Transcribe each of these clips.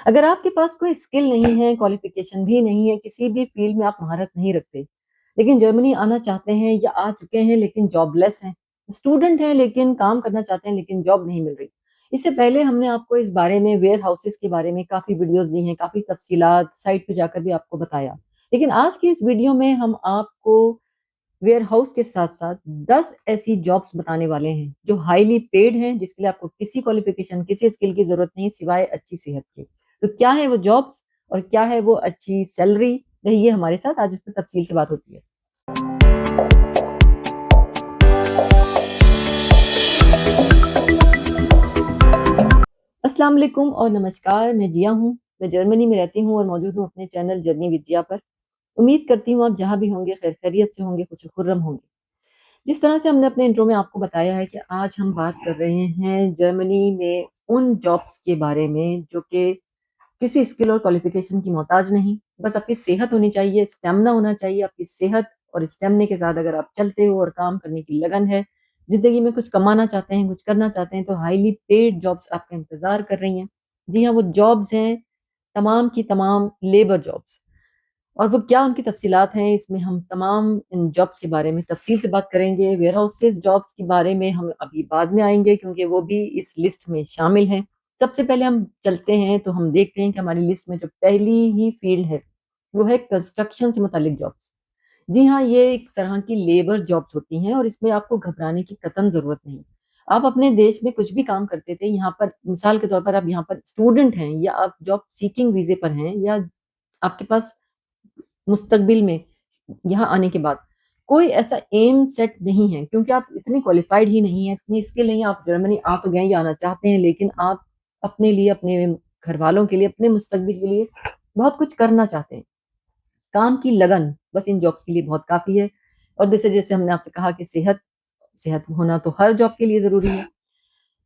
अगर आपके पास कोई स्किल नहीं है, क्वालिफ़िकेशन भी नहीं है, किसी भी फ़ील्ड में आप महारत नहीं रखते, लेकिन जर्मनी आना चाहते हैं या आ चुके हैं लेकिन जॉबलेस हैं, स्टूडेंट हैं लेकिन काम करना चाहते हैं लेकिन जॉब नहीं मिल रही। इससे पहले हमने आपको इस बारे में वेयरहाउसेज़ के बारे में काफ़ी वीडियोज़ दी हैं, काफ़ी तफ़सीलात साइट पे जाकर भी आपको बताया। लेकिन आज की इस वीडियो में हम आपको वेयरहाउस के साथ-साथ 10 ऐसी जॉब्स बताने वाले हैं, जो हाइली पेड हैं, जिसके लिए आपको किसी क्वालिफ़िकेशन, किसी स्किल की ज़रूरत नहीं सिवाय अच्छी सेहत के। तो क्या है वो जॉब्स और क्या है वो अच्छी सैलरी? रहिए हमारे साथ, आज इस पे तफ़सील से बात होती है। अस्सलाम वालेकुम और नमस्कार, मैं जिया हूँ। मैं जर्मनी में रहती हूँ और मौजूद हूँ अपने चैनल जर्नी विद जिया पर। उम्मीद करती हूँ आप जहाँ भी होंगे खैर-खैरियत से होंगे, खुश-खुर्रम होंगे। जिस तरह से हमने अपने इंट्रो में आपको बताया है कि आज हम बात कर रहे हैं जर्मनी में उन जॉब्स के बारे में जो कि किसी स्किल और क्वालिफ़िकेशन की मोहताज नहीं, बस आपकी सेहत होनी चाहिए, स्टैमिना होना चाहिए, आपकी सेहत और स्टैमिना के साथ अगर आप चलते हो और काम करने की लगन है, ज़िंदगी में कुछ कमाना चाहते हैं, कुछ करना चाहते हैं, तो हाइली पेड जॉब्स आपका इंतज़ार कर रही हैं। जी हाँ, वो जॉब्स हैं तमाम की तमाम लेबर जॉब्स। और वो क्या उनकी तफ़सीलात हैं, इसमें हम तमाम इन जॉब्स के बारे में तफ़सील से बात करेंगे। वेयरहाउसेज़ जॉब्स के बारे में हम अभी बाद में आएँगे क्योंकि वो भी इस लिस्ट में शामिल हैं। सबसे पहले हम चलते हैं तो हम देखते हैं कि हमारी लिस्ट में जो पहली ही फ़ील्ड है, वो है कंस्ट्रक्शन से मुताल्लिक जॉब्स। जी हाँ, ये एक तरह की लेबर जॉब्स होती हैं और इसमें आपको घबराने की कतई ज़रूरत नहीं। आप अपने देश में कुछ भी काम करते थे, यहाँ पर मिसाल के तौर पर आप यहाँ पर स्टूडेंट हैं या आप जॉब सीकिंग वीज़े पर हैं या आपके पास मुस्तकबिल में यहाँ आने के बाद कोई ऐसा एम सेट नहीं है क्योंकि आप इतने क्वालिफ़ाइड ही नहीं हैं, इतनी स्किल नहीं है, आप जर्मनी आ तो गए हैं या आना चाहते हैं, लेकिन आप अपने लिए, अपने घरवालों के लिए, अपने मुस्तकबिल के लिए बहुत कुछ करना चाहते हैं। काम की लगन बस इन जॉब्स के लिए बहुत काफ़ी है और जैसे-जैसे हमने आपसे कहा कि सेहत सेहत होना तो हर जॉब के लिए ज़रूरी है।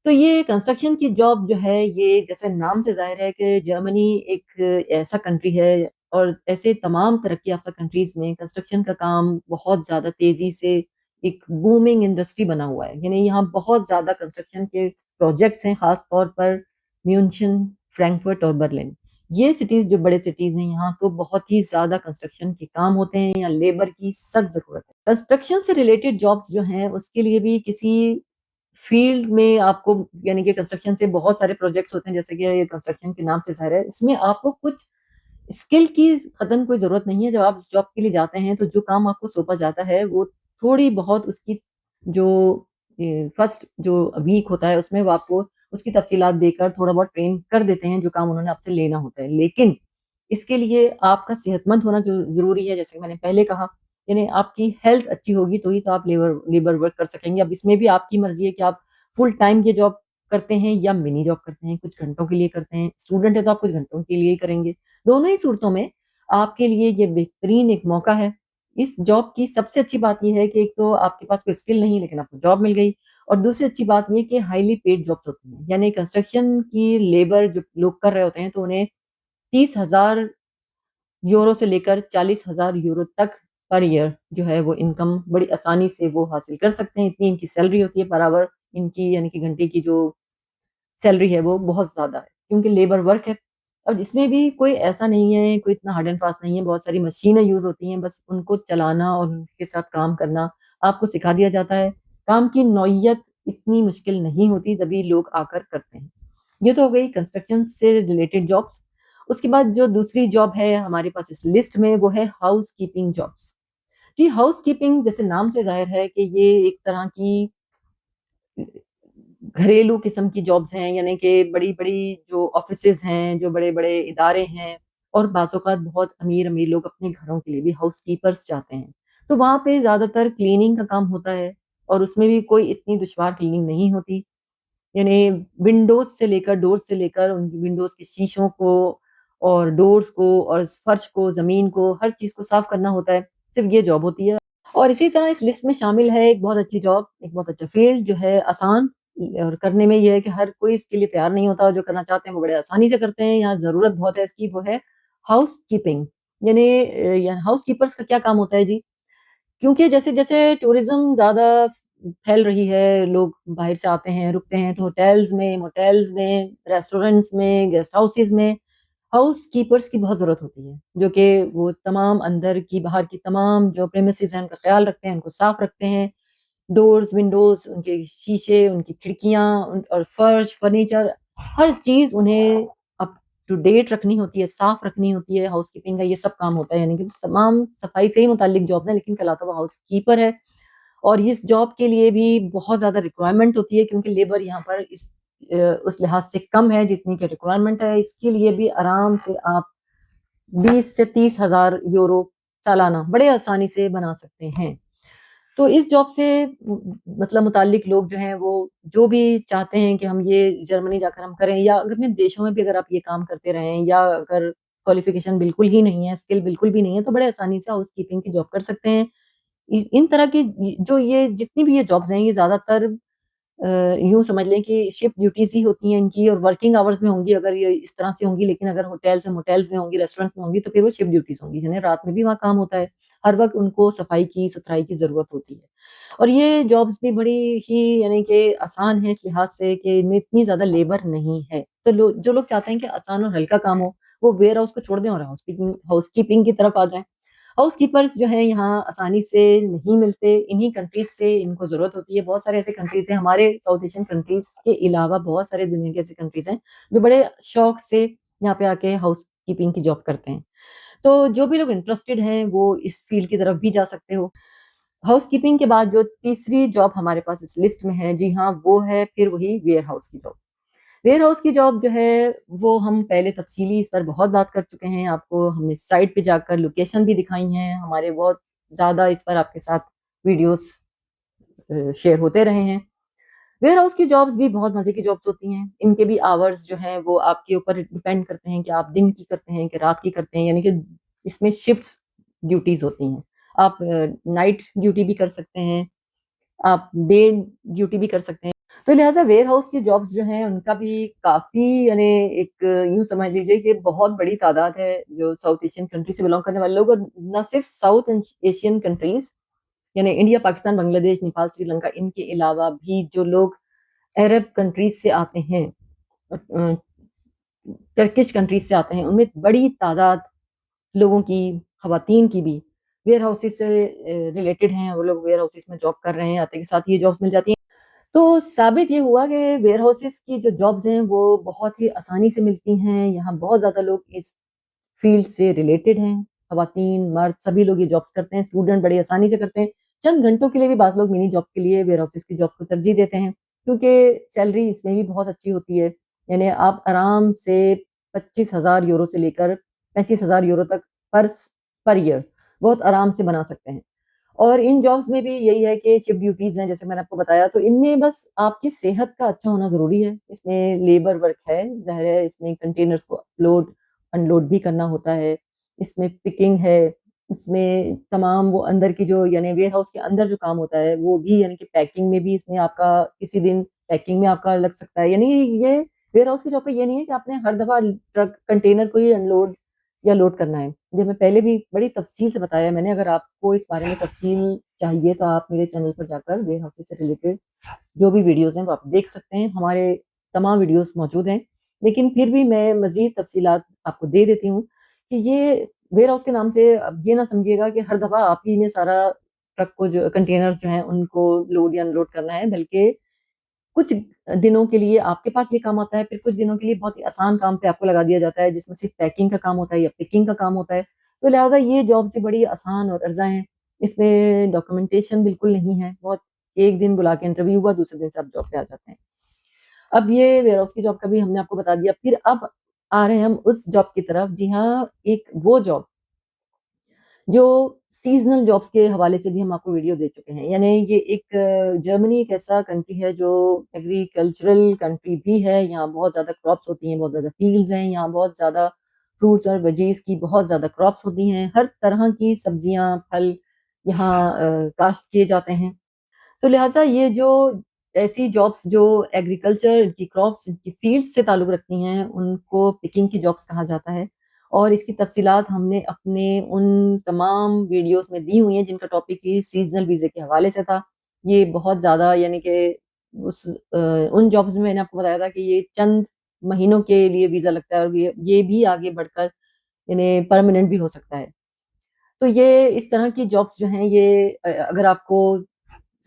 तो ये कंस्ट्रक्शन की जॉब जो है, ये जैसे नाम से ज़ाहिर है कि जर्मनी एक ऐसा कंट्री है और ऐसे तमाम तरक्की याफ़्ता कंट्रीज़ में कंस्ट्रक्शन का काम बहुत ज़्यादा तेज़ी से एक बूमिंग इंडस्ट्री बना हुआ है। यानी यहाँ बहुत ज़्यादा कंस्ट्रक्शन के प्रोजेक्ट्स हैं, ख़ास तौर पर म्यूनशन, फ्रैंकफर्ट और बर्लिन। ये सिटीज़ जो बड़े सिटीज़ हैं, यहाँ तो बहुत ही ज़्यादा कंस्ट्रक्शन के काम होते हैं, यहाँ लेबर की सख्त ज़रूरत है। कंस्ट्रक्शन से रिलेटेड जॉब्स जो हैं, उसके लिए भी किसी फील्ड में आपको यानी कि कंस्ट्रक्शन से बहुत सारे प्रोजेक्ट्स होते हैं, जैसे कि ये कंस्ट्रक्शन के नाम से ज़ाहिर है, इसमें आपको कुछ स्किल की कतई कोई ज़रूरत नहीं है। जब आप इस जॉब के लिए जाते हैं, तो जो काम आपको सौंपा जाता है, वो थोड़ी बहुत उसकी जो फर्स्ट जो वीक होता है, उसमें वो आपको उसकी तफ़सीलात देकर थोड़ा बहुत ट्रेन कर देते हैं, जो काम उन्होंने आपसे लेना होता है। लेकिन इसके लिए आपका सेहतमंद होना ज़रूरी है, जैसे कि मैंने पहले कहा, यानी आपकी हेल्थ अच्छी होगी, तो ही तो आप लेबर लेबर वर्क कर सकेंगे। अब इसमें भी आपकी मर्ज़ी है कि आप फुल टाइम ये जॉब करते हैं या मिनी जॉब करते हैं, कुछ घंटों के लिए करते हैं। स्टूडेंट हैं, तो आप कुछ घंटों के लिए ही करेंगे। दोनों ही सूरतों में आपके लिए ये बेहतरीन एक मौका है। इस जॉब की सबसे अच्छी बात ये है कि एक तो आपके पास कोई स्किल नहीं लेकिन आपको जॉब मिल गई और दूसरी अच्छी बात ये कि हाइली पेड जॉब्स होती हैं। यानी कंस्ट्रक्शन की लेबर जो लोग कर रहे होते हैं तो उन्हें 30,000 यूरो से लेकर 40,000 यूरो तक पर ईयर जो है वो इनकम बड़ी आसानी से वो हासिल कर सकते हैं। इतनी इनकी सैलरी होती है पर आवर इनकी यानी कि घंटे की जो सैलरी है वो बहुत ज़्यादा है, क्योंकि लेबर वर्क है। और इसमें भी कोई ऐसा नहीं है, कोई इतना हार्ड एंड फास्ट नहीं है, बहुत सारी मशीनें यूज़ होती हैं, बस उनको चलाना और उनके साथ काम करना आपको सिखा दिया जाता है। काम की नौइयत इतनी मुश्किल नहीं होती, तभी लोग आकर करते हैं। ये तो हो गई कंस्ट्रक्शन से रिलेटेड जॉब्स। उसके बाद जो दूसरी जॉब है हमारे पास इस लिस्ट में वो है हाउसकीपिंग जॉब्स। जी, हाउसकीपिंग जैसे नाम से ज़ाहिर है कि ये एक तरह की घरेलू किस्म की जॉब्स हैं, यानी कि बड़ी-बड़ी जो ऑफ़िसेज़ हैं, जो बड़े-बड़े इदारे हैं और बाज़-औक़ात बहुत अमीर-अमीर लोग अपने घरों के लिए भी हाउसकीपर्स चाहते हैं। तो वहाँ पे ज़्यादातर क्लीनिंग का काम होता है और उसमें भी कोई इतनी दुश्वार क्लीनिंग नहीं होती। यानी विंडोज़ से लेकर डोर से लेकर उनकी विंडोज़ के शीशों को और डोर्स को और फर्श को, ज़मीन को, हर चीज़ को साफ़ करना होता है। सिर्फ़ ये जॉब होती है। और इसी तरह इस लिस्ट में शामिल है एक बहुत अच्छी जॉब, एक बहुत अच्छा फ़ील्ड जो है आसान और करने में ये है कि हर कोई इसके लिए तैयार नहीं होता और जो करना चाहते हैं वो बड़े आसानी से करते हैं। यहाँ ज़रूरत बहुत है इसकी, वो है हाउसकीपिंग। यानी या हाउसकीपर्स का क्या काम होता है जी? क्योंकि जैसे-जैसे टूरिज़्म ज़्यादा फैल रही है, लोग बाहर से आते हैं, रुकते हैं, तो होटल्स में, मोटेल्स में, रेस्टोरेंट्स में, गेस्ट हाउसेज़ में, हाउसकीपर्स की बहुत ज़रूरत होती है, जो कि वो तमाम अंदर की, बाहर की तमाम जो प्रेमिसेस हैं, उनका ख़्याल रखते हैं, उनको साफ़ रखते हैं। डोर्स, विंडोज़, उनके शीशे, उनकी खिड़कियाँ और फर्श, फर्नीचर, हर चीज़ उन्हें अप टू डेट रखनी होती है, साफ़ रखनी होती है। हाउसकीपिंग का ये सब काम होता है, यानी कि तमाम सफाई से ही मुताल्लिक जॉब है, लेकिन कहलाता वो हाउसकीपर है। और इस जॉब के लिए भी बहुत ज़्यादा रिक्वायरमेंट होती है, क्योंकि लेबर यहाँ पर उस लिहाज से कम है जितनी की रिक्वायरमेंट है। इसके लिए भी आराम से आप 20 से 30 हज़ार यूरो सालाना बड़े आसानी से बना सकते हैं। तो इस जॉब से मतलब मुताल्लिक लोग जो हैं वो जो भी चाहते हैं कि हम ये जर्मनी जाकर हम करें, या अगर अपने देशों में भी अगर आप ये काम करते रहें, या अगर क्वालिफ़िकेशन बिल्कुल ही नहीं है, स्किल बिल्कुल भी नहीं है, तो बड़े आसानी से हाउसकीपिंग की जॉब कर सकते हैं। इन तरह की जो ये जितनी भी ये जॉब्स हैं, ये ज़्यादातर अ, यूँ समझ लें कि शिफ्ट ड्यूटीज़ ही होती हैं इनकी, और वर्किंग आवर्स में होंगी अगर ये इस तरह से होंगी, लेकिन अगर होटल्स और मोटेल्स में होंगी, रेस्टोरेंट्स में होंगी, तो फिर वो शिफ्ट ड्यूटीज़ होंगी, जिन्हें रात में भी वहाँ काम होता है। हर वक़्त उनको सफाई की, सुथराई की ज़रूरत होती है। और ये जॉब्स भी बड़ी ही यानी कि आसान है इस लिहाज से कि इनमें इतनी ज़्यादा लेबर नहीं है। तो जो लोग चाहते हैं कि आसान और हल्का काम हो, वो वेयर हाउस को छोड़ दें और हाउसकीपिंग की तरफ आ जाएँ। हाउसकीपर्स जो हैं यहाँ आसानी से नहीं मिलते, इन्हीं कंट्रीज़ से इनको ज़रूरत होती है। बहुत सारे ऐसे कंट्रीज़ हैं, हमारे साउथ एशियन कंट्रीज़ के अलावा बहुत सारे दुनिया के ऐसे कंट्रीज़ हैं, जो बड़े शौक से यहाँ पे आके हाउसकीपिंग की जॉब करते हैं। तो जो भी लोग इंटरेस्टेड हैं, वो इस फ़ील्ड की तरफ भी जा सकते हो। हाउसकीपिंग के बाद जो तीसरी जॉब हमारे पास इस लिस्ट में है, जी हाँ, वो है फिर वही वेयरहाउस की जॉब। वेयरहाउस की जॉब जो है, वो हम पहले तफ़सीली इस पर बहुत बात कर चुके हैं। आपको हमने साइट पे जाकर लोकेशन भी दिखाई हैं। हमारे बहुत ज़्यादा इस पर आपके साथ वीडियोज़ शेयर होते रहे हैं। वेयरहाउस की जॉब्स भी बहुत मज़े की जॉब्स होती हैं। इनके भी आवर्स जो हैं, वो आपके ऊपर डिपेंड करते हैं कि आप दिन की करते हैं कि रात की करते हैं, यानी कि इसमें शिफ्ट्स ड्यूटीज़ होती हैं। आप नाइट ड्यूटी भी कर सकते हैं, आप डे ड्यूटी भी कर सकते हैं। तो लिहाज़ा वेयरहाउस की जॉब्स जो हैं, उनका भी काफ़ी यानी एक यूँ समझ लीजिए कि बहुत बड़ी तादाद है जो साउथ एशियन कंट्री से बिलॉन्ग करने वाले लोग, और ना सिर्फ़ साउथ एशियन कंट्रीज़ यानी इंडिया, पाकिस्तान, बांग्लादेश, नेपाल, श्रीलंका, इनके अलावा भी जो लोग अरब कंट्रीज़ से आते हैं, टर्किश कंट्रीज़ से आते हैं, उनमें बड़ी तादाद लोगों की, ख़वातीन की भी वेयरहाउसेस से रिलेटेड हैं। वो लोग वेयरहाउसेस में जॉब कर रहे हैं, आते के साथ ये जॉब्स मिल जाती हैं। तो साबित ये हुआ कि वेयरहाउसेस की जो जॉब्स हैं, वो बहुत ही आसानी से मिलती हैं। यहाँ बहुत ज़्यादा लोग इस फ़ील्ड से रिलेटेड हैं। ख़वातीन, मर्द सभी लोग ये जॉब्स करते हैं। स्टूडेंट बड़ी आसानी से करते हैं। चंद घंटों के लिए भी बाज़ लोग मिनी जॉब के लिए वेयरहाउसेस की जॉब्स को तरजीह देते हैं, क्योंकि सैलरी इसमें भी बहुत अच्छी होती है। यानी आप आराम से 25,000 यूरो से लेकर 35,000 यूरो तक पर पर ईयर बहुत आराम से बना सकते हैं। और इन जॉब्स में भी यही है कि शिफ्ट ड्यूटीज़ हैं, जैसे मैंने आपको बताया, तो इनमें बस आपकी सेहत का अच्छा होना ज़रूरी है। इसमें लेबर वर्क है, ज़ाहिर है इसमें कंटेनर्स को अपलोड, अनलोड भी करना होता है, इसमें पिकिंग है, इसमें तमाम वो अंदर की जो यानी वेयरहाउस के अंदर जो काम होता है, वो भी यानी कि पैकिंग में भी इसमें आपका किसी दिन पैकिंग में आपका लग सकता है। यानी ये वेयरहाउस की जॉब पे ये नहीं है कि आपने हर दफ़ा ट्रक कंटेनर को ही अनलोड या लोड करना है। जो मैं पहले भी बड़ी तफ़सील से बताया मैंने, अगर आपको इस बारे में तफ़सील चाहिए तो आप मेरे चैनल पर जाकर वेयरहाउसेस से रिलेटेड जो भी वीडियोज़ हैं वो आप देख सकते हैं। हमारे तमाम वीडियोज़ मौजूद हैं। लेकिन फिर भी मैं मज़ीद तफ़सीलात आपको दे देती हूँ कि ये वेयरहाउस के नाम से अब ये ना समझिएगा कि हर दफ़ा आप ही ने सारा ट्रक को जो कंटेनर्स जो हैं उनको लोड या अनलोड करना है, बल्कि कुछ दिनों के लिए आपके पास ये काम आता है, फिर कुछ दिनों के लिए बहुत ही आसान काम पे आपको लगा दिया जाता है, जिसमें सिर्फ़ पैकिंग का काम होता है या पिकिंग का काम होता है। तो लिहाज़ा ये जॉब्स बड़ी आसान और अर्ज़ा हैं। इसमें डॉक्यूमेंटेशन बिल्कुल नहीं है। बहुत एक दिन बुला के इंटरव्यू हुआ, दूसरे दिन से आप जॉब पे आ जाते हैं। अब ये वेयरहाउस की जॉब का भी हमने आपको बता दिया। फिर अब आ रहे हैं हम उस जॉब की तरफ, जी हाँ, एक वो जॉब जो सीज़नल जॉब्स के हवाले से भी हम आपको वीडियो दे चुके हैं। यानी ये एक जर्मनी एक ऐसा कंट्री है जो एग्रीकल्चरल कंट्री भी है। यहाँ बहुत ज़्यादा क्रॉप्स होती हैं, बहुत ज़्यादा फ़ील्ड्स हैं, यहाँ बहुत ज़्यादा फ्रूट्स और वेजीज़ की बहुत ज़्यादा क्रॉप्स होती हैं। हर तरह की सब्जियाँ, फल यहाँ काश्त किए जाते हैं। तो लिहाज़ा ये जो ऐसी जॉब्स जो एग्रीकल्चर, इनकी क्रॉप्स, इनकी फ़ील्ड्स से ताल्लुक़ रखती हैं, उनको पिकिंग की जॉब्स कहा जाता है। और इसकी तफ़सीलात हमने अपने उन तमाम वीडियोज़ में दी हुई हैं, जिनका टॉपिक ही सीज़नल वीज़े के हवाले से था। ये बहुत ज़्यादा यानी कि उन जॉब्स में मैंने आपको बताया था कि ये चंद महीनों के लिए वीज़ा लगता है और ये भी आगे बढ़कर यानी परमानेंट भी हो सकता है। तो ये इस तरह की जॉब्स जो हैं ये अगर आपको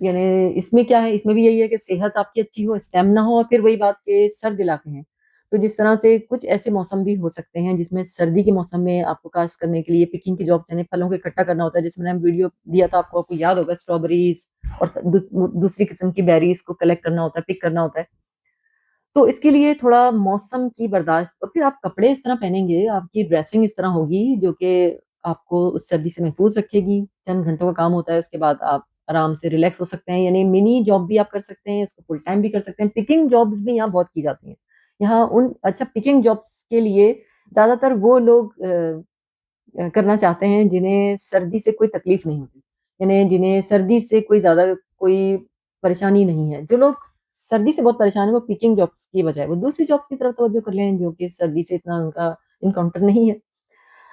यानी इसमें क्या है, इसमें भी यही है कि सेहत आपकी अच्छी हो, स्टैमिना हो और फिर वही बात कि सर्द इलाके हैं। तो जिस तरह से कुछ ऐसे मौसम भी हो सकते हैं जिसमें सर्दी के मौसम में आपको काश्त करने के लिए पिकिंग की जॉब्स यानी फलों को इकट्ठा करना होता है, जिसमें मैंने वीडियो दिया था आपको याद होगा स्ट्रॉबेरीज़ और दूसरी किस्म की बेरीज़ को कलेक्ट करना होता है, पिक करना होता है। तो इसके लिए थोड़ा मौसम की बर्दाश्त और फिर आप कपड़े इस तरह पहनेंगे, आपकी ड्रेसिंग इस तरह होगी जो कि आपको उस सर्दी से महफूज़ रखेगी। चंद घंटों का काम होता है, उसके बाद आप आराम से रिलैक्स हो सकते हैं, यानी मिनी जॉब भी आप कर सकते हैं, इसको फुल टाइम भी कर सकते हैं। पिकिंग जॉब्स भी यहाँ बहुत की जाती हैं। यहाँ पिकिंग जॉब्स के लिए ज़्यादातर वो लोग करना चाहते हैं जिन्हें सर्दी से कोई तकलीफ़ नहीं होती। यानी जिन्हें सर्दी से कोई परेशानी नहीं है। जो लोग सर्दी से बहुत परेशान हैं वो पिकिंग जॉब्स की बजाय वो दूसरी जॉब्स की तरफ तवज्जो कर लें जो कि सर्दी से इतना उनका एनकाउंटर नहीं है।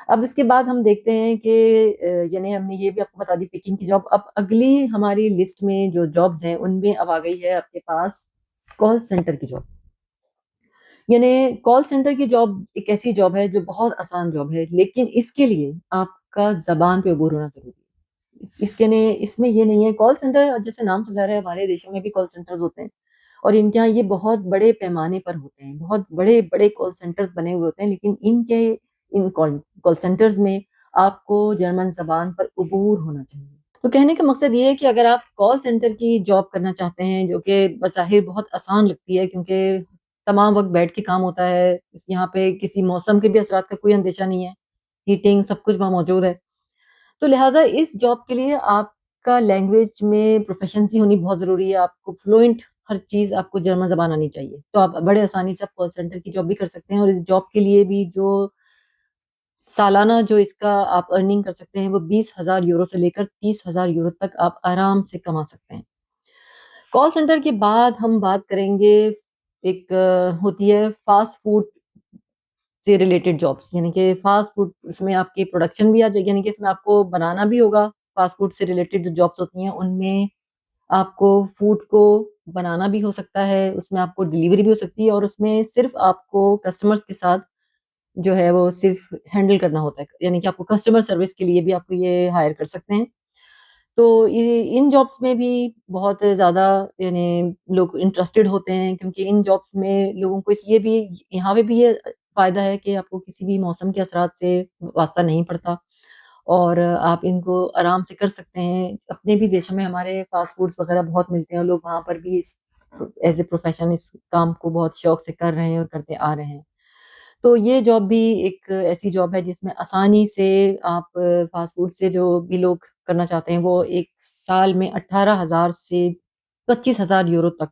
अब इसके बाद हम देखते हैं कि यानी हमने ये भी आपको बता दी पिकिंग की जॉब। अब अगली हमारी लिस्ट में जो जॉब्स हैं उनमें अब आ गई है आपके पास कॉल सेंटर की जॉब। यानी कॉल सेंटर की जॉब एक ऐसी जॉब है जो बहुत आसान जॉब है, लेकिन इसके लिए आपका ज़बान पे अबूर होना ज़रूरी है। इसमें ये नहीं है कॉल सेंटर जैसे नाम से ज़ाहिर है हमारे देशों में भी कॉल सेंटर्स होते हैं और इनके यहाँ ये बहुत बड़े पैमाने पर होते हैं। बहुत बड़े-बड़े कॉल सेंटर्स बने हुए होते हैं, लेकिन इन कॉल कॉल सेंटर्स में आपको जर्मन ज़बान पर अबूर होना चाहिए। तो कहने का मकसद ये है कि अगर आप कॉल सेंटर की जॉब करना चाहते हैं, जो कि बज़ाहिर बहुत आसान लगती है क्योंकि तमाम वक़्त बैठ के काम होता है, यहाँ पे किसी मौसम के भी असरात का कोई अंदेशा नहीं है, हीटिंग सब कुछ वहाँ मौजूद है। तो लिहाज़ा इस जॉब के लिए आपका लैंग्वेज में प्रोफ़िशिएंसी होनी बहुत ज़रूरी है, आपको फ्लुएंट हर चीज़ आपको जर्मन ज़बान आनी चाहिए। तो आप बड़े आसानी से आप कॉल सेंटर की जॉब भी कर सकते हैं और इस जॉब के लिए भी जो सालाना जो इसका आप अर्निंग कर सकते हैं, वो 20,000 यूरो से लेकर 30,000 यूरो तक आप आराम से कमा सकते हैं। कॉल सेंटर के बाद हम बात करेंगे एक होती है फ़ास्ट फ़ूड से रिलेटेड जॉब्स यानी कि फ़ास्ट फ़ूड इसमें आपकी प्रोडक्शन भी आ जाएगी यानी कि इसमें आपको बनाना भी होगा। फ़ास्ट फ़ूड से रिलेटेड जो जॉब्स होती हैं, उनमें आपको फूड को बनाना भी हो सकता है, उसमें आपको डिलीवरी भी हो सकती है और उसमें सिर्फ़ आपको कस्टमर्स के साथ जो है वो सिर्फ़ हैंडल करना होता है। यानी कि आपको कस्टमर सर्विस के लिए भी आपको ये हायर कर सकते हैं। तो ये इन जॉब्स में भी बहुत ज़्यादा यानी लोग इंटरेस्टेड होते हैं क्योंकि इन जॉब्स में लोगों को इसलिए भी यहाँ पे भी ये फ़ायदा है कि आपको किसी भी मौसम के असरात से वास्ता नहीं पड़ता और आप इनको आराम से कर सकते हैं। अपने भी देशों में हमारे फ़ास्ट फूड्स वग़ैरह बहुत मिलते हैं और लोग वहाँ पर भी इस एज़ ए प्रोफ़ेशन इस काम को बहुत शौक से कर रहे हैं और करते आ रहे हैं। तो ये जॉब भी एक ऐसी जॉब है जिसमें आसानी से आप फ़ास्ट फूड से जो भी लोग करना चाहते हैं, वो 1 साल में 18,000 से 25,000 यूरो तक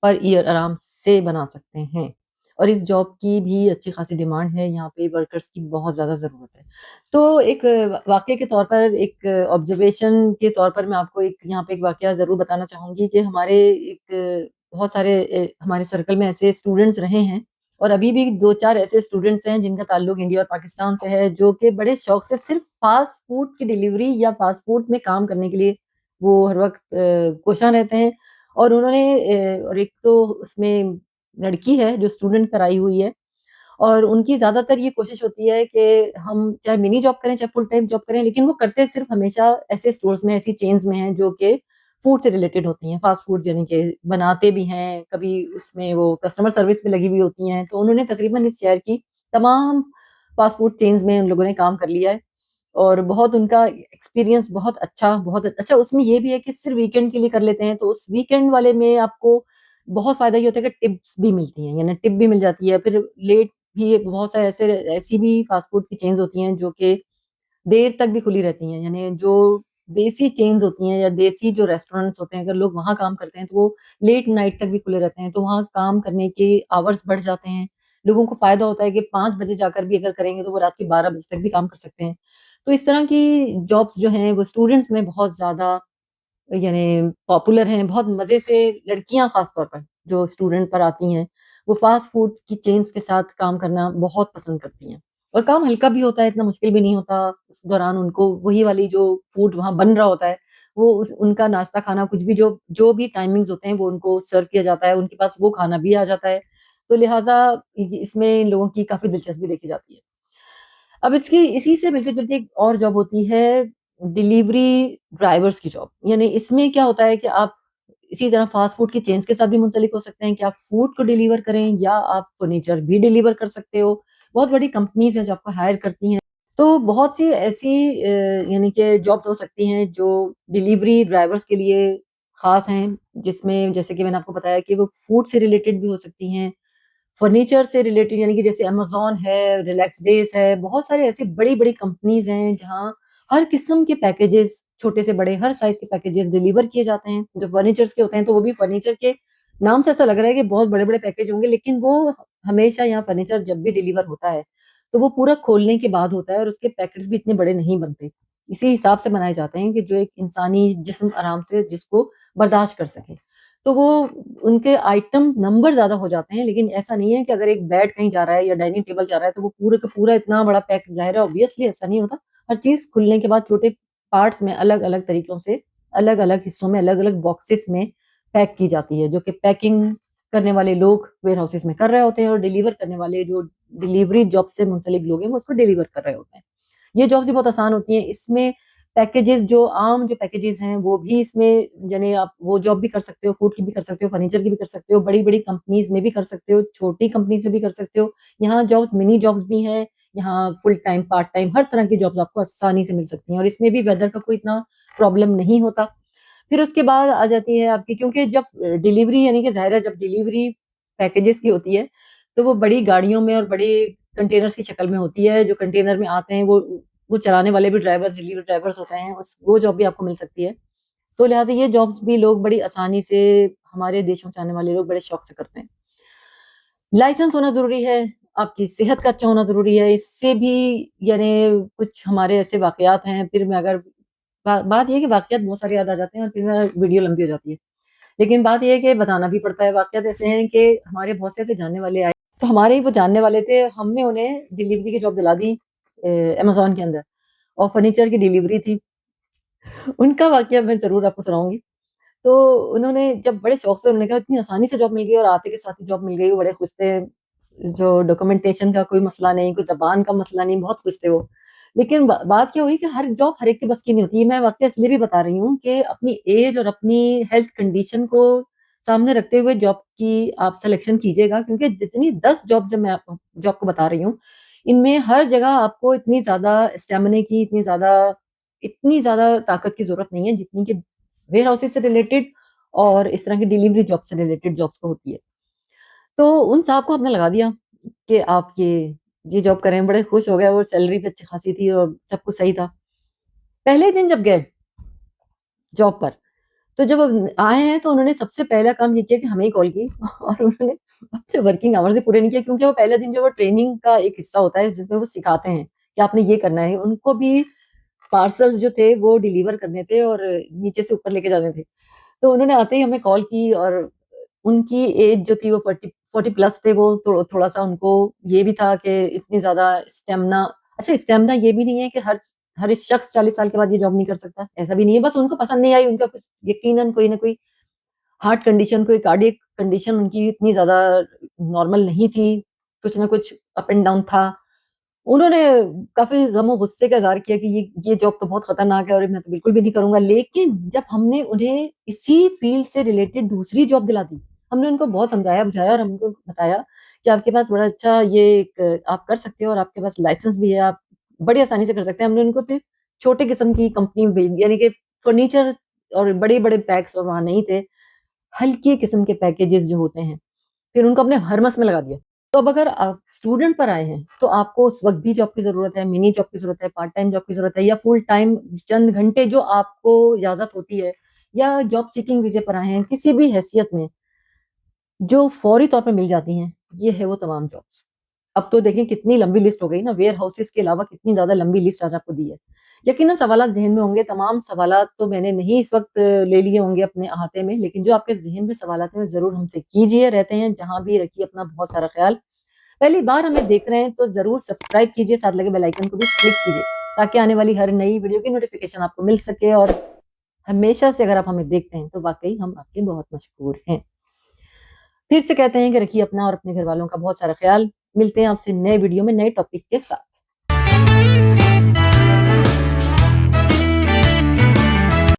पर ईयर आराम से बना सकते हैं। और इस जॉब की भी अच्छी खासी डिमांड है, यहाँ पे वर्कर्स की बहुत ज़्यादा ज़रूरत है। तो एक वाक़ये के तौर पर एक ऑब्ज़र्वेशन के तौर पर मैं आपको एक यहाँ पे एक वाक़या ज़रूर बताना चाहूँगी कि हमारे बहुत सारे हमारे सर्कल में ऐसे स्टूडेंट्स रहे हैं और अभी भी 2-4 ऐसे स्टूडेंट्स हैं जिनका ताल्लुक इंडिया और पाकिस्तान से है, जो कि बड़े शौक से सिर्फ़ फ़ास्ट फ़ूड की डिलीवरी या फ़ास्ट फ़ूड में काम करने के लिए वो हर वक़्त कोशां रहते हैं और और एक तो उसमें लड़की है जो स्टूडेंट कराई हुई है और उनकी ज़्यादातर ये कोशिश होती है कि हम चाहे मिनी जॉब करें, चाहे फुल टाइम जॉब करें, लेकिन वो करते सिर्फ़ हमेशा ऐसे स्टोर्स में, ऐसी चेन्स में हैं जो कि फूड से रिलेटेड होती हैं, फ़ास्ट फूड यानी कि बनाते भी हैं, कभी उसमें वो कस्टमर सर्विस में लगी हुई होती हैं। तो उन्होंने तकरीबन इस शहर की तमाम फ़ास्ट फूड चेन्स में उन लोगों ने काम कर लिया है और बहुत उनका एक्सपीरियंस बहुत अच्छा उसमें ये भी है कि सिर्फ़ वीकेंड के लिए कर लेते हैं, तो उस वीकेंड वाले में आपको बहुत फ़ायदा ये होता है कि टिप्स भी मिलती हैं, यानी टिप भी मिल जाती है। फिर लेट भी बहुत सारे ऐसी भी फ़ास्ट फूड की चेन्स होती हैं जो कि देर तक भी खुली रहती हैं, यानी जो देसी चेन्स होती हैं या देसी जो रेस्टोरेंट्स होते हैं, अगर लोग वहाँ काम करते हैं, तो वो लेट नाइट तक भी खुले रहते हैं, तो वहाँ काम करने के आवर्स बढ़ जाते हैं। लोगों को फ़ायदा होता है कि 5 बजे जाकर भी अगर करेंगे, तो वो रात के 12 बजे तक भी काम कर सकते हैं। तो इस तरह की जॉब्स जो हैं, वो स्टूडेंट्स में बहुत ज़्यादा यानी पॉपुलर हैं, बहुत मज़े से लड़कियाँ ख़ास तौर पर जो स्टूडेंट पर आती हैं, वो फ़ास्ट फूड की चेन्स के साथ काम करना बहुत पसंद करती हैं। और काम हल्का भी होता है, इतना मुश्किल भी नहीं होता। उस दौरान उनको वही वाली जो फूड वहाँ बन रहा होता है, वो उनका नाश्ता खाना कुछ भी जो जो भी टाइमिंग्स होते हैं, वो उनको सर्व किया जाता है, उनके पास वो खाना भी आ जाता है। तो लिहाजा इसमें इन लोगों की काफ़ी दिलचस्पी देखी जाती है। अब इसकी इसी से मिलती-जुलती एक और जॉब होती है डिलीवरी ड्राइवर्स की जॉब। यानी इसमें क्या होता है कि आप इसी तरह फ़ास्ट फ़ूड की चेन्स के साथ भी मुंसलिक हो सकते हैं कि आप फूड को डिलीवर करें या आप फर्नीचर भी डिलीवर कर सकते हो। बहुत बड़ी कंपनीज़ हैं जो आपको हायर करती हैं। तो बहुत सी ऐसी यानी कि जॉब्स हो सकती हैं जो डिलीवरी ड्राइवर्स के लिए ख़ास हैं, जिसमें जैसे कि मैंने आपको बताया कि वो फूड से रिलेटेड भी हो सकती हैं, फर्नीचर से रिलेटेड यानी कि जैसे अमेज़न है, रिलैक्स डेज़ है, बहुत सारे ऐसी बड़ी-बड़ी कंपनीज़ हैं जहाँ हर किस्म के पैकेजेज़ छोटे से बड़े हर साइज़ के पैकेजेज़ डिलीवर किए जाते हैं। जो फर्नीचर्स के होते हैं तो वो भी फर्नीचर के नाम से ऐसा लग रहा है कि बहुत बड़े-बड़े पैकेज होंगे लेकिन वो हमेशा यहाँ फर्नीचर जब भी डिलीवर होता है, तो वो पूरा खोलने के बाद होता है और उसके पैकेट्स भी इतने बड़े नहीं बनते। इसी हिसाब से बनाए जाते हैं कि जो एक इंसानी जिस्म आराम से जिसको बर्दाश्त कर सके। तो वो उनके आइटम नंबर ज़्यादा हो जाते हैं, लेकिन ऐसा नहीं है कि अगर एक बेड कहीं जा रहा है या डाइनिंग टेबल जा रहा है, तो वो पूरे का पूरा इतना बड़ा पैक ज़ाहिर है ऑब्वियसली ऐसा नहीं होता। हर चीज़ खुलने के बाद छोटे पार्ट्स में अलग-अलग तरीकों से, अलग-अलग हिस्सों में, अलग-अलग बॉक्सेस में पैक की जाती है, जो कि पैकिंग करने वाले लोग वेयरहाउसेस में कर रहे होते हैं और डिलीवर करने वाले जो डिलीवरी जॉब से मुंसलिक लोग हैं, वो उसको डिलीवर कर रहे होते हैं। ये जॉब्स भी बहुत आसान होती हैं। इसमें पैकेजेज़ जो आम जो पैकेजेज़ हैं, वो भी इसमें यानी आप वो जॉब भी कर सकते हो, फूड की भी कर सकते हो, फर्नीचर की भी कर सकते हो, बड़ी-बड़ी कंपनीज़ में भी कर सकते हो, छोटी कंपनीज़ में भी कर सकते हो। यहाँ जॉब्स मिनी जॉब्स भी हैं, यहाँ फुल टाइम, पार्ट टाइम हर तरह की जॉब्स आपको आसानी से मिल सकती हैं और इसमें भी वेदर का कोई इतना प्रॉब्लम नहीं होता। फिर उसके बाद आ जाती है आपकी क्योंकि जब डिलीवरी यानी कि ज़ाहिर है जब डिलीवरी पैकेजेज़ की होती है, तो वो बड़ी गाड़ियों में और बड़े कंटेनर्स की शक्ल में होती है, जो कंटेनर में आते हैं वो चलाने वाले भी ड्राइवर्स डिलीवरी ड्राइवर्स होते हैं, उस वो जॉब भी आपको मिल सकती है। तो लिहाज़ा ये जॉब्स भी लोग बड़ी आसानी से हमारे देशों से आने वाले लोग बड़े शौक से करते हैं। लाइसेंस होना ज़रूरी है, आपकी सेहत का अच्छा होना ज़रूरी है, इससे भी यानी कुछ हमारे ऐसे वाक़यात हैं, फिर मैं अगर बात ये है कि वाक़यात बहुत सारे याद आ जाते हैं और फिर वीडियो लंबी हो जाती है। लेकिन बात ये है कि बताना भी पड़ता है, वाक़यात ऐसे हैं कि हमारे बहुत से ऐसे जानने वाले आए, तो हमारे ही वो जानने वाले थे, हमने उन्हें डिलीवरी की जॉब दिला दी अमेज़न के अंदर और फर्नीचर की डिलीवरी थी। उनका वाक़या मैं ज़रूर आपको सुनाऊँगी। तो उन्होंने जब बड़े शौक से उन्होंने कहा इतनी आसानी से जॉब मिल गई और आते के साथ ही जॉब मिल गई, वो बड़े खुश थे। जो डॉक्यूमेंटेशन का कोई मसला नहीं, कोई ज़बान का मसला नहीं, बहुत खुश थे वो। लेकिन बात क्या हुई कि हर जॉब हर एक के बस की नहीं होती है। मैं वाक़या इसलिए भी बता रही हूँ कि अपनी ऐज और अपनी हेल्थ कंडीशन को सामने रखते हुए जॉब की आप सिलेक्शन कीजिएगा क्योंकि जितनी 10 जॉब जो मैं आपको जॉब को बता रही हूँ, इनमें हर जगह आपको इतनी ज़्यादा स्टैमिना की, इतनी ज़्यादा ताकत की ज़रूरत नहीं है जितनी कि वेयर हाउसेस से रिलेटेड और इस तरह की डिलीवरी जॉब से रिलेटेड जॉब्स को होती है। तो उन साहब को हमने लगा दिया कि आप ये जॉब करें, बड़े खुश हो गए और सैलरी भी अच्छी खासी थी और सब कुछ सही था। पहले दिन जब गए जॉब पर, तो जब आए हैं तो उन्होंने सबसे पहला काम ये किया कि हमें ही कॉल की और उन्होंने अपने वर्किंग आवर्स ही पूरे नहीं किए क्योंकि वो पहले दिन जो वो ट्रेनिंग का एक हिस्सा होता है जिसमें वो सिखाते हैं कि आपने ये करना है। उनको भी पार्सल्स जो थे वो डिलीवर करने थे और नीचे से ऊपर लेके जाने थे। तो उन्होंने आते ही हमें कॉल की और उनकी एज जो थी वो 40 प्लस थे वो थोड़ा-सा उनको ये भी था कि इतनी ज़्यादा स्टैमिना अच्छा स्टैमिना ये भी नहीं है कि हर शख्स 40 साल के बाद ये जॉब नहीं कर सकता, ऐसा भी नहीं है, बस उनको पसंद नहीं आई, उनका कुछ यकीनन कोई न कोई हार्ट कंडीशन, कोई कार्डियक कंडीशन उनकी इतनी ज़्यादा नॉर्मल नहीं थी, कुछ न कुछ अप एंड डाउन था। उन्होंने काफ़ी गम-ओ-गुस्से का इज़हार किया कि ये जॉब तो बहुत खतरनाक है और मैं तो बिल्कुल भी नहीं करूँगा। लेकिन जब हमने उन्हें इसी फ़ील्ड से रिलेटेड दूसरी जॉब दिला दी, हमने उनको बहुत समझाया-बुझाया और हमने उनको बताया कि आपके पास बड़ा अच्छा ये एक आप कर सकते हो और आपके पास लाइसेंस भी है, आप बड़ी आसानी से कर सकते हैं। हमने उनको फिर छोटे किस्म की कंपनी में भेज दिया, यानी कि फर्नीचर और बड़े-बड़े पैक्स और वहाँ नहीं थे, हल्के किस्म के पैकेजेज़ जो होते हैं, फिर उनको अपने हरमस में लगा दिया। तो अब अगर आप स्टूडेंट पर आए हैं, तो आपको उस वक़्त भी जॉब की ज़रूरत है, मिनी जॉब की ज़रूरत है, पार्ट टाइम जॉब की ज़रूरत है या फुल टाइम चंद घंटे जो आपको इजाज़त होती है या जॉब सीकिंग वीज़े पर आए हैं, किसी भी हैसियत में, जो फ़ौरी तौर पे मिल जाती हैं, ये है वो तमाम जॉब्स। अब तो देखें कितनी लंबी लिस्ट हो गई ना, वेयर हाउसेस के अलावा कितनी ज़्यादा लंबी लिस्ट आज आपको दी है। यकीनन सवालात ज़हन में होंगे, तमाम सवालात तो मैंने नहीं इस वक़्त ले लिए होंगे अपने अहाते में, लेकिन जो आपके ज़हन में सवालात हैं, ज़रूर हमसे कीजिए, रहते हैं जहाँ भी रखिए अपना बहुत सारा ख़्याल। पहली बार हमें देख रहे हैं तो ज़रूर सब्सक्राइब कीजिए, साथ लगे बेल आइकन को भी क्लिक कीजिए, ताकि आने वाली हर नई वीडियो की नोटिफ़िकेशन आपको मिल सके और हमेशा से अगर आप हमें देखते हैं, तो वाक़ई हम आपके बहुत मशहूर हैं। फिर से कहते हैं कि रखिए अपना और अपने घरवालों का बहुत सारा ख़्याल। मिलते हैं आपसे नए वीडियो में नए टॉपिक के साथ।